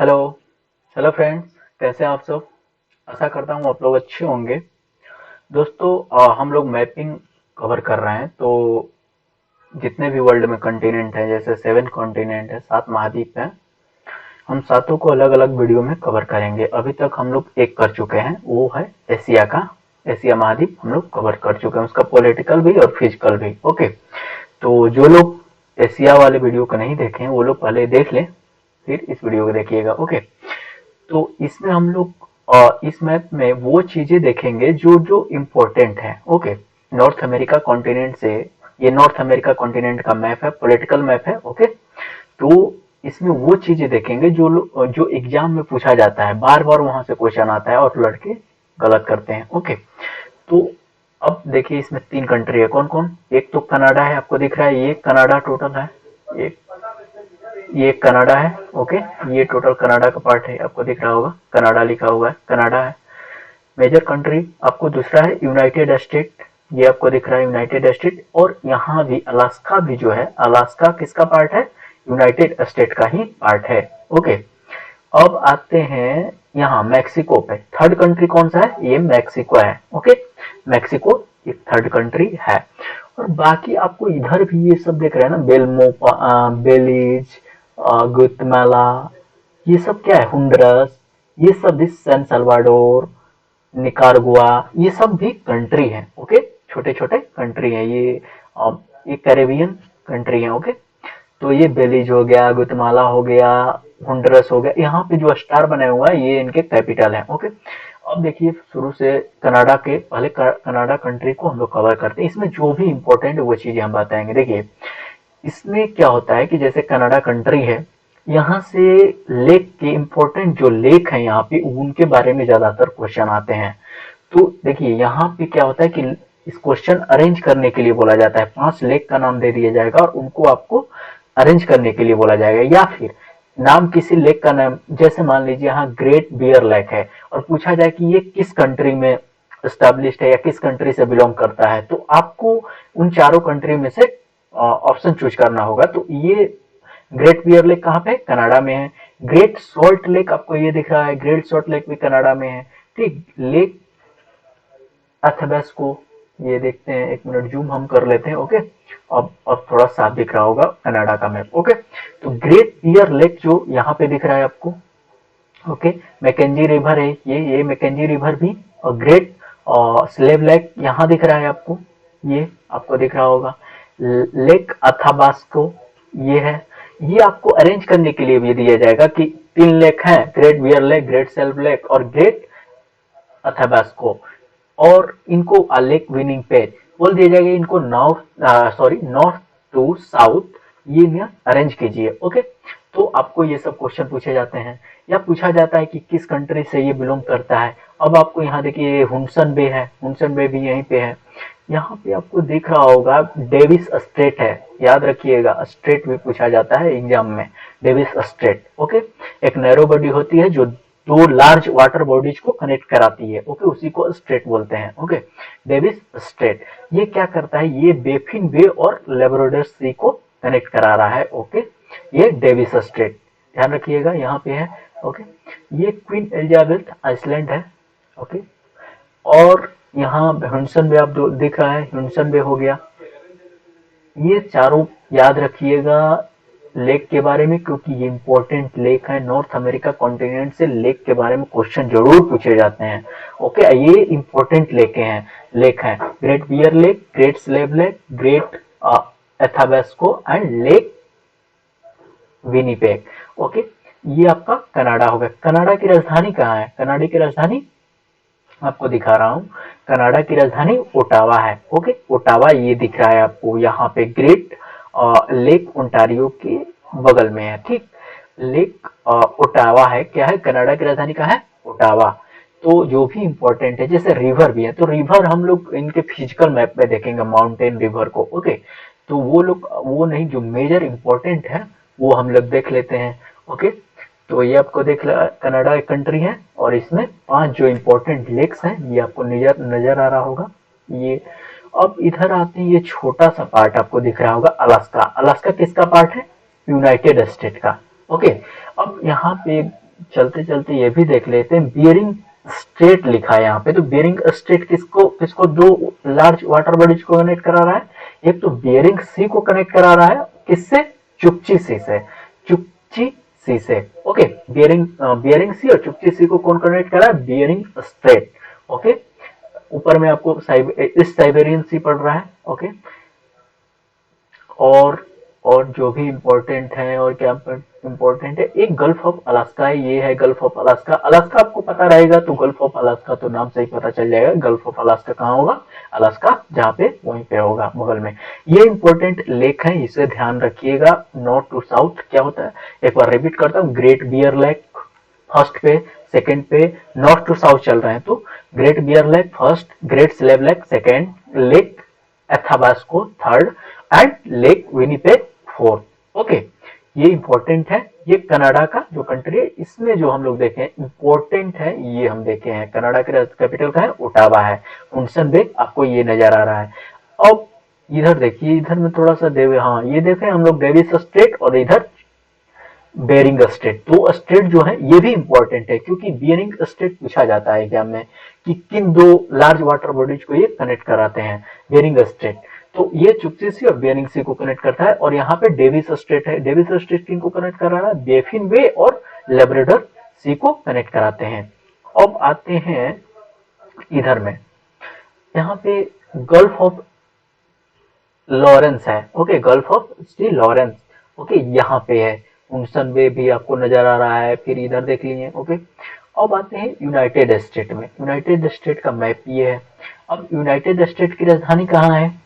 Hello hello friends, कैसे हैं आप सब। आशा करता हूँ आप लोग अच्छे होंगे। दोस्तों, हम लोग मैपिंग कवर कर रहे हैं। तो जितने भी वर्ल्ड में कॉन्टिनेंट हैं, जैसे 7 कॉन्टिनेंट है, 7 महाद्वीप हैं, हम सातों को अलग अलग वीडियो में कवर करेंगे। अभी तक हम लोग एक कर चुके हैं, वो है एशिया का। एशिया महाद्वीप हम लोग कवर कर चुके हैं, उसका पॉलिटिकल भी और फिजिकल भी। ओके, तो जो लोग एशिया वाले वीडियो को नहीं देखे हैं वो लोग पहले देख लें, फिर इस वीडियो को देखिएगा। ओके, तो इसमें हम लोग इस मैप में वो चीजें देखेंगे जो जो इम्पोर्टेंट है। ओके, नॉर्थ अमेरिका कॉन्टिनेंट से, ये नॉर्थ अमेरिका कॉन्टिनेंट का मैप है, पॉलिटिकल मैप है। ओके, तो इसमें वो चीजें देखेंगे जो एग्जाम में पूछा जाता है, बार बार वहां से क्वेश्चन आता है और लड़के गलत करते हैं। ओके, तो अब देखिए, इसमें 3 कंट्री है। कौन कौन? एक तो कनाडा है, आपको दिख रहा है, ये कनाडा टोटल है। एक ये कनाडा है। ओके, ये टोटल कनाडा का पार्ट है, आपको दिख रहा होगा, कनाडा लिखा हुआ है, कनाडा है मेजर कंट्री। आपको दूसरा है यूनाइटेड स्टेट, ये आपको दिख रहा है यूनाइटेड स्टेट। और यहाँ भी अलास्का भी जो है, अलास्का किसका पार्ट है? यूनाइटेड स्टेट का ही पार्ट है। ओके, अब आते हैं यहाँ मैक्सिको पे। थर्ड कंट्री कौन सा है? ये मैक्सिको है। ओके, मैक्सिको एक थर्ड कंट्री है। और बाकी आपको इधर भी ये सब देख रहे हैं ना, बेलीज, गुतमाला, ये सब क्या है? हुंडरस, ये सब भी, सैन सल्वाडोर, निकारगुआ, ये सब भी कंट्री है। ओके, छोटे छोटे कंट्री है ये कैरेबियन कंट्री है। ओके, तो ये बेलीज हो गया, गुतमाला हो गया, होंडुरस हो गया। यहाँ पे जो स्टार बनाया हुआ है ये इनके कैपिटल है। ओके, अब देखिए, शुरू से कनाडा के पहले कनाडा कंट्री को हम लोग कवर करते हैं। इसमें जो भी इंपॉर्टेंट है वो चीजें हम बताएंगे। देखिए, इसमें क्या होता है कि जैसे कनाडा कंट्री है, यहाँ से लेक के इंपॉर्टेंट जो लेक है यहाँ पे, उनके बारे में ज्यादातर क्वेश्चन आते हैं। तो देखिए, यहाँ पे क्या होता है कि इस क्वेश्चन अरेंज करने के लिए बोला जाता है, 5 लेक का नाम दे दिया जाएगा और उनको आपको अरेंज करने के लिए बोला जाएगा। या फिर नाम किसी लेक का नाम, जैसे मान लीजिए यहाँ ग्रेट बियर लेक है, और पूछा जाए कि ये किस कंट्री में स्टैब्लिश्ड है या किस कंट्री से बिलोंग करता है, तो आपको उन चारों कंट्री में से ऑप्शन चूज करना होगा। तो ये ग्रेट बियर लेक कहाँ पे? कनाडा में है। ग्रेट सॉल्ट लेक आपको ये दिख रहा है, ग्रेट सॉल्ट लेक भी कनाडा में है। ठीक, लेक अथेबेस्को, ये देखते हैं, एक मिनट जूम हम कर लेते हैं। ओके, अब थोड़ा साफ दिख रहा होगा कनाडा का मैप। ओके, तो ग्रेट बियर लेक जो यहाँ पे दिख रहा है आपको, ओके, मैकेंजी रिवर है, ये मैकेंजी रिवर भी। और ग्रेट स्लेव लेक यहाँ दिख रहा है आपको, ये आपको दिख रहा होगा। लेक अथाबास्को ये है। ये आपको अरेंज करने के लिए भी दिया जाएगा कि 3 लेक हैं, Great Bear Lake, Great Slave Lake और ग्रेट अथाबास्को। और इनको लेक विनिंग पेज बोल दिया जाएगा। इनको नॉर्थ टू साउथ ये में अरेंज कीजिए। ओके, तो आपको ये सब क्वेश्चन पूछे जाते हैं, या पूछा जाता है कि किस कंट्री से ये बिलोंग करता है। अब आपको यहाँ देखिए, हुडसन बे है, हुडसन बे भी यहीं पे है। यहाँ पे आपको दिख रहा होगा डेविस स्ट्रेट है, याद रखिएगा, स्ट्रेट भी पूछा जाता है एग्जाम में, डेविस स्ट्रेट। ओके, एक नैरो बॉडी होती है जो 2 लार्ज वाटर बॉडीज को कनेक्ट कराती है। ओके, उसी को स्ट्रेट बोलते हैं। ओके, डेविस स्ट्रेट ये क्या करता है? ये बेफिन बे और लेब्राडोर सी को कनेक्ट करा रहा है। ओके, ये डेविस स्ट्रेट, ध्यान रखिएगा, यहाँ पे है। ओके, ये क्वीन एलिजाबेथ आइसलैंड है। ओके, और यहाँ हडसन बे आप दिख रहा है, हडसन बे हो गया। ये चारों याद रखिएगा लेक के बारे में, क्योंकि ये इंपॉर्टेंट लेक है। नॉर्थ अमेरिका कॉन्टिनेंट से लेक के बारे में क्वेश्चन जरूर पूछे जाते हैं। ओके, ये इंपॉर्टेंट लेक है, Great Bear Lake, Great Slave Lake, Great Athabasca and Lake Winnipeg. Okay, ये आपका कनाडा हो गया। कनाडा की राजधानी कहाँ है? कनाडा की राजधानी आपको दिखा रहा हूँ, कनाडा की राजधानी ओटावा है। ओके, ओटावा ये दिख रहा है आपको, यहाँ पे ग्रेट लेक ओंटारियो के बगल में है। ठीक, लेक ओटावा है, क्या है? कनाडा की राजधानी का है ओटावा। तो जो भी इंपॉर्टेंट है, जैसे रिवर भी है, तो रिवर हम लोग इनके फिजिकल मैप में देखेंगे, माउंटेन रिवर को। ओके, तो वो नहीं, जो मेजर इंपॉर्टेंट है वो हम लोग देख लेते हैं। ओके, तो ये आपको कनाडा एक कंट्री है, और इसमें 5 जो इंपॉर्टेंट लेक्स हैं ये आपको नजर नजर आ रहा होगा। ये अब इधर आते हैं, ये छोटा सा पार्ट आपको दिख रहा होगा, अलास्का। अलास्का किसका पार्ट है? यूनाइटेड स्टेट का। ओके, अब यहाँ पे चलते चलते ये भी देख लेते हैं, बियरिंग स्टेट लिखा है यहाँ पे। तो बियरिंग स्टेट किसको किसको दो लार्ज वाटर बॉडीज को कनेक्ट करा रहा है, एक तो बियरिंग सी को कनेक्ट करा रहा है, किससे, चुपची सी से, चुपची सी से। ओके, बियरिंग बियरिंग सी और चुपची सी को कौन कनेक्ट करा है, बियरिंग स्ट्रेट। ओके, ऊपर में आपको इस साइबेरियन सी पड़ रहा है। ओके, और जो भी इम्पोर्टेंट है, और क्या इम्पोर्टेंट है, एक गल्फ ऑफ अलास्का है, ये है गल्फ ऑफ अलास्का। अलास्का आपको पता रहेगा तो गल्फ ऑफ अलास्का तो नाम से ही पता चल जाएगा, गल्फ ऑफ अलास्का कहाँ होगा, अलास्का जहाँ पे वहीं पे होगा बगल में। ये इंपॉर्टेंट लेक है, इसे ध्यान रखिएगा। नॉर्थ टू साउथ क्या होता है, एक बार रिपीट करता हूँ, ग्रेट बियर लेक फर्स्ट पे, सेकंड पे, नॉर्थ टू साउथ चल रहे हैं तो Great Bear Lake first, Great Slave Lake second, Lake Athabasca third, and Lake Winnipeg fourth. Okay, ये इंपॉर्टेंट है। ये कनाडा का जो कंट्री है, इसमें जो हम लोग देखे इंपॉर्टेंट है, ये हम देखे हैं। कनाडा के कैपिटल का है ओटावा है। हुडसन बे आपको ये नजर आ रहा है। अब इधर देखिए, इधर में थोड़ा सा देवे, हाँ ये देखे हम लोग डेविस स्ट्रेट, और इधर बेरिंग स्ट्रेट। तो स्ट्रेट जो है ये भी इंपॉर्टेंट है, क्योंकि बेरिंग स्ट्रेट पूछा जाता है एग्जाम में कि किन दो लार्ज वाटर बॉडीज को ये कनेक्ट कराते हैं, बेरिंग स्ट्रेट। तो ये चुपची सी और बेरिंग सी को कनेक्ट करता है। और यहाँ पे डेविस स्ट्रेट है, डेविस स्ट्रेट किन को कनेक्ट करा रहा है, बेफिन वे और लेब्राडोर सी को कनेक्ट कराते हैं। अब आते हैं इधर में, यहाँ पे गल्फ ऑफ लॉरेंस है। Okay, Gulf of sea Lawrence, okay यहाँ पे है। हुडसन बे भी आपको नजर आ रहा है, फिर इधर देख लीजिए। ओके, अब आते हैं यूनाइटेड स्टेट में। यूनाइटेड स्टेट का मैप ये है। अब यूनाइटेड स्टेट की राजधानी कहाँ है,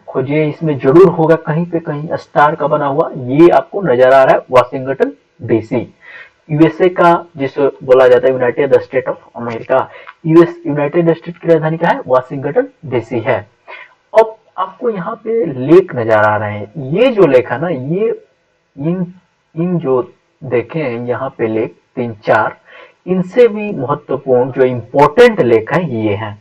खोजिए, इसमें जरूर होगा कहीं पे कहीं स्टार का बना हुआ, ये आपको नजर आ रहा है, वाशिंगटन डीसी। यूएसए का जिसे बोला जाता है United state of America, US United state की राजधानी क्या है, वाशिंगटन डीसी है। अब आपको यहाँ पे लेक नजर आ रहे हैं, ये जो लेक है ना, ये इन इन जो देखे हैं यहाँ पे लेक तीन चार, इनसे भी महत्वपूर्ण जो इम्पोर्टेंट लेक है ये है।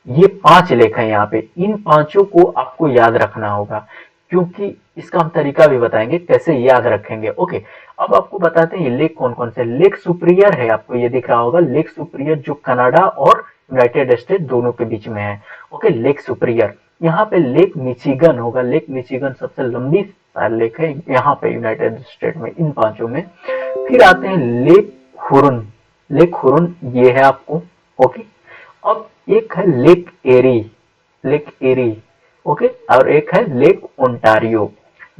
ये 5 लेख हैं यहाँ पे, इन पांचों को आपको याद रखना होगा, क्योंकि इसका हम तरीका भी बताएंगे कैसे याद रखेंगे। ओके, अब आपको बताते हैं ये लेक कौन कौन से। लेक सुप्रियर है, आपको ये दिख रहा होगा, लेक सुप्रियर जो कनाडा और यूनाइटेड स्टेट दोनों के बीच में है। Okay, lake superior. यहाँ पे लेक मिचिगन होगा, लेक मिचिगन सबसे लंबी लेक है यहाँ पे यूनाइटेड स्टेट में, इन पांचों में। फिर आते हैं लेक हुरन, लेक हुरन ये है आपको। ओके, अब एक है लेक एरी, लेक एरी। ओके, और एक है लेक ओंटारियो।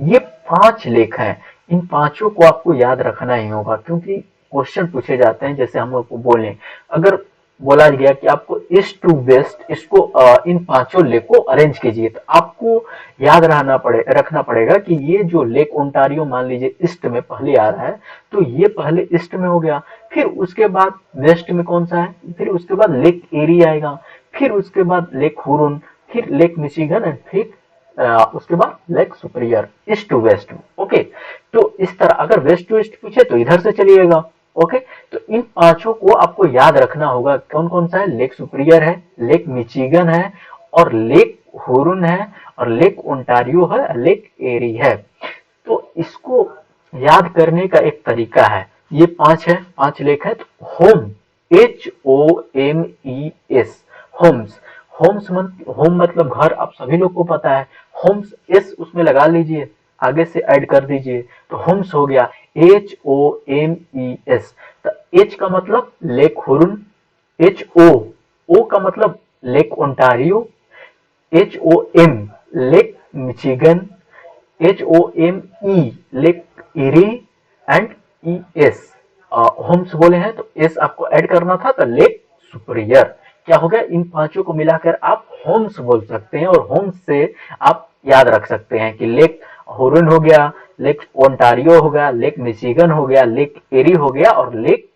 ये 5 लेक हैं, इन पांचों को आपको याद रखना ही होगा, क्योंकि क्वेश्चन पूछे जाते हैं। जैसे हम लोग को बोले, अगर बोला गया कि आपको ईस्ट टू वेस्ट इसको इन पांचों लेक को अरेंज कीजिए, तो आपको याद रखना पड़ेगा कि ये जो लेक ओंटारियो मान लीजिए ईस्ट में पहले आ रहा है, तो ये पहले ईस्ट में हो गया, फिर उसके बाद वेस्ट में कौन सा है, फिर उसके बाद लेक एरी आएगा, फिर उसके बाद लेक हुरन, फिर लेक मिशिगन, एंड फिर उसके बाद Lake Superior, east to west. Okay, तो इस तरह अगर वेस्ट टू ईस्ट पूछे तो इधर से चलिएगा। ओके, तो इन पांचों को आपको याद रखना होगा, कौन कौन सा है, लेक सुपीरियर है, लेक मिचिगन है, और लेक हुरन है, और लेक ओंटारियो है, लेक एरी है। तो इसको याद करने का एक तरीका है, ये 5 है, 5 लेक है। तो होम, HOMES, होम्स, होम मतलब घर, आप सभी लोग को पता है। होम्स एस उसमें लगा लीजिए, आगे से ऐड कर दीजिए, तो होम्स हो गया HOMES। तो एच का मतलब लेक हुरन, ओ का मतलब Lake Ontario, HOM Lake Michigan, HOME Lake Erie, and ES Homes बोले हैं तो एस आपको ऐड करना था, तो लेक सुपीरियर। क्या हो गया, इन पांचों को मिलाकर आप होम्स बोल सकते हैं, और होम्स से आप याद रख सकते हैं कि लेक हुरन हो गया, लेक ओंटारियो हो गया, लेक मिशिगन हो गया, लेक एरी हो गया, और लेक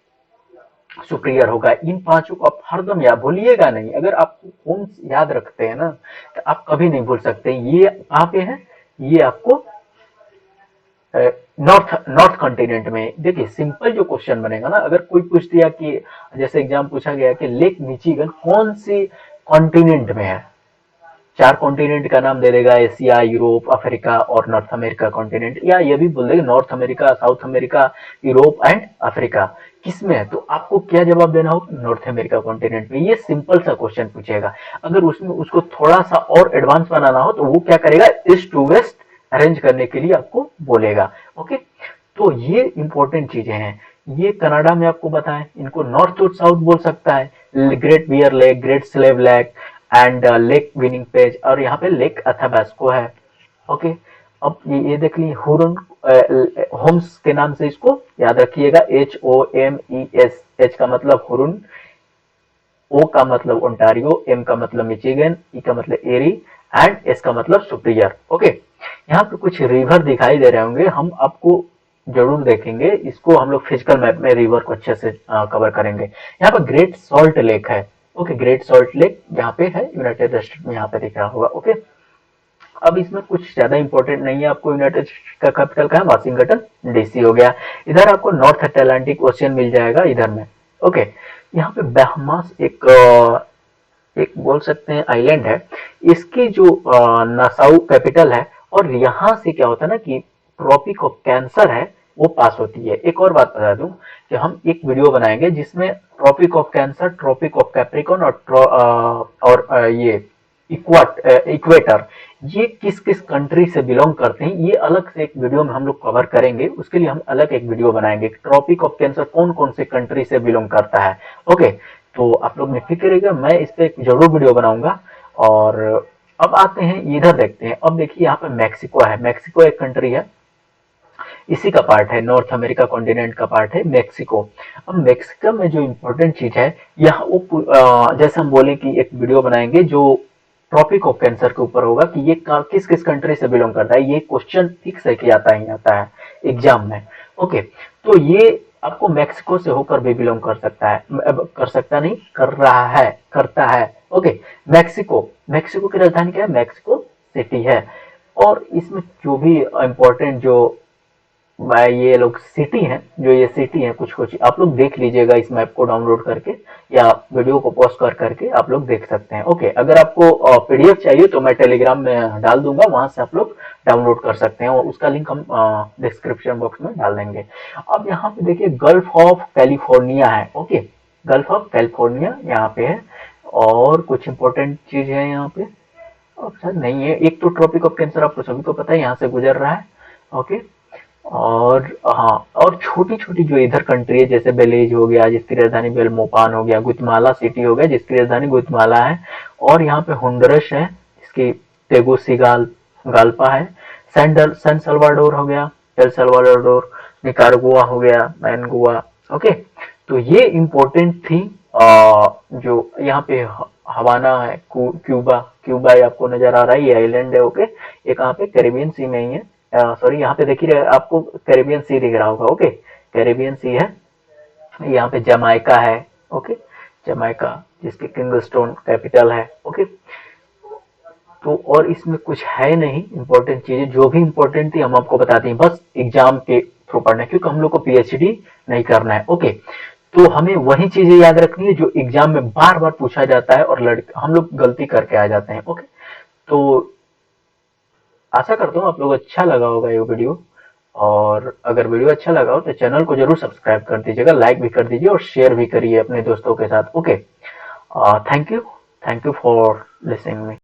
सुपीरियर होगा। इन पांचों को आप हरदम याद भूलिएगा नहीं। अगर आप होम्स याद रखते हैं ना, तो आप कभी नहीं भूल सकते। ये कहाँ पे है, ये आपको नॉर्थ कॉन्टिनेंट में। देखिए सिंपल जो क्वेश्चन बनेगा ना, अगर कोई पूछ दिया कि जैसे एग्जाम पूछा गया कि लेक मिचिगन कौन सी कॉन्टिनेंट में है, 4 कॉन्टिनेंट का नाम दे देगा, एशिया, यूरोप, अफ्रीका और नॉर्थ अमेरिका कॉन्टिनेंट, या ये भी बोल देगा north America, south America, Europe and Africa. किसमें है? तो आपको क्या जवाब देना होगा? नॉर्थ अमेरिका कॉन्टिनेंट में। ये सिंपल सा क्वेश्चन पूछेगा। अगर उसमें उसको थोड़ा सा और एडवांस बनाना हो तो वो क्या करेगा? ईस्ट टू वेस्ट अरेंज करने के लिए आपको बोलेगा। ओके, तो ये इंपॉर्टेंट चीजें हैं। ये कनाडा में आपको बताएं, इनको नॉर्थ टू साउथ बोल सकता है, Great Bear Lake, Great Slave Lake and Lake Winnipeg, और यहाँ पे लेक अथाबास्को है। ओके, अब ये देख ली हुरन, होम्स के नाम से इसको याद रखिएगा, HOMES। एच का मतलब हुरन, ओ का मतलब ओंटारियो, एम का मतलब मिचिगन, ई का मतलब एरी एंड एस का मतलब सुपीरियर। ओके, यहाँ पे कुछ रिवर दिखाई दे रहे होंगे, हम आपको जरूर देखेंगे इसको, हम लोग फिजिकल मैप में रिवर को अच्छे से कवर करेंगे। यहाँ पर ग्रेट सॉल्ट लेक है। ओके, ग्रेट सॉल्ट लेक यहाँ पे है, यूनाइटेड स्टेट में यहाँ पे दिख रहा होगा। ओके, अब इसमें कुछ ज्यादा इंपॉर्टेंट नहीं है। आपको यूनाइटेड स्टेट का कैपिटल का है? वाशिंगटन डीसी हो गया। इधर आपको नॉर्थ अटलांटिक ओशियन मिल जाएगा इधर में। ओके, यहाँ पे बहामास एक बोल सकते हैं आइलैंड है। इसकी जो नासाउ कैपिटल है, और यहाँ से क्या होता है ना कि ट्रॉपिक ऑफ कैंसर है वो पास होती है। एक और बात बता दूं कि हम एक वीडियो बनाएंगे जिसमें Tropic of Cancer, Tropic of Capricorn और ये इक्वेटर, ये किस किस कंट्री से बिलोंग करते हैं, ये अलग से एक वीडियो में हम लोग कवर करेंगे। उसके लिए हम अलग एक वीडियो बनाएंगे, ट्रॉपिक ऑफ कैंसर कौन कौन से कंट्री से बिलोंग करता है। ओके, तो आप लोग निश्चित करिएगा, मैं इस पे जरूर वीडियो बनाऊंगा। और अब आते हैं इधर, देखते हैं। अब देखिए यहाँ पे मैक्सिको है। मैक्सिको एक कंट्री है, इसी का पार्ट है, नॉर्थ अमेरिका कॉन्टिनेंट का पार्ट है मैक्सिको। अब मैक्सिको में जो इम्पोर्टेंट चीज है, यहाँ वो जैसे हम बोले कि एक वीडियो बनाएंगे जो ट्रॉपिक ऑफ कैंसर के ऊपर होगा कि ये किस किस कंट्री से बिलोंग करता है। ये क्वेश्चन फिक्स है कि आता ही आता है एग्जाम में। ओके, तो ये आपको मैक्सिको से होकर भी बिलोंग कर सकता है, कर सकता नहीं, कर रहा है, करता है। ओके, मैक्सिको, मैक्सिको की राजधानी क्या है? मैक्सिको सिटी है। और इसमें जो भी इम्पोर्टेंट जो ये लोग सिटी हैं, जो ये सिटी हैं, कुछ कुछ आप लोग देख लीजिएगा इस मैप को डाउनलोड करके, या वीडियो को पॉज कर करके आप लोग देख सकते हैं। ओके, अगर आपको पीडीएफ चाहिए तो मैं टेलीग्राम में डाल दूंगा, वहां से आप लोग डाउनलोड कर सकते हैं, और उसका लिंक हम डिस्क्रिप्शन बॉक्स में डाल देंगे। अब यहाँ पे देखिए गल्फ ऑफ कैलिफोर्निया है। ओके, गल्फ ऑफ कैलिफोर्निया यहाँ पे है। और कुछ इंपॉर्टेंट चीज है यहाँ पे, और शायद नहीं है। एक तो ट्रॉपिक ऑफ कैंसर आपको सभी को पता है, यहाँ से गुजर रहा है। ओके, और हाँ, और छोटी छोटी जो इधर कंट्री है, जैसे बेलीज हो गया जिसकी राजधानी बेलमोपान हो गया, गुतमाला सिटी हो गया जिसकी राजधानी गुतमाला है, और यहाँ पे होंडुरस है जिसकी तेगुसिगाल गाल्पा है, सैन सल्वाडोर हो गया, एल सल्वाडोर, निकारागुआ हो गया, मैनगुआ। ओके, तो ये इम्पोर्टेंट थी। जो यहाँ पे हवाना है, क्यूबा, क्यूबा ये आपको नजर आ रहा है, ये आइलैंड है। ओके, ये कहाँ पे? कैरिबियन सी में ही है। सॉरी, यहाँ पे देखिए आपको कैरिबियन सी दिख रहा होगा। ओके, कैरिबियन सी है। यहाँ पे जमाइका है। ओके, जमाइका जिसकी किंगस्टोन कैपिटल है। ओके, तो और इसमें कुछ है नहीं इंपॉर्टेंट चीजें, जो भी इंपॉर्टेंट थी हम आपको बता दें, बस एग्जाम के थ्रू पढ़ना है, क्योंकि हम लोग को पीएचडी नहीं करना है। ओके, तो हमें वही चीजें याद रखनी है जो एग्जाम में बार बार पूछा जाता है और हम लोग गलती करके आ जाते हैं। ओके, तो आशा करता हूँ आप लोग अच्छा लगा होगा ये वीडियो, और अगर वीडियो अच्छा लगा हो तो चैनल को जरूर सब्सक्राइब कर दीजिएगा, लाइक भी कर दीजिए और शेयर भी करिए अपने दोस्तों के साथ। Okay, thank you for listening me.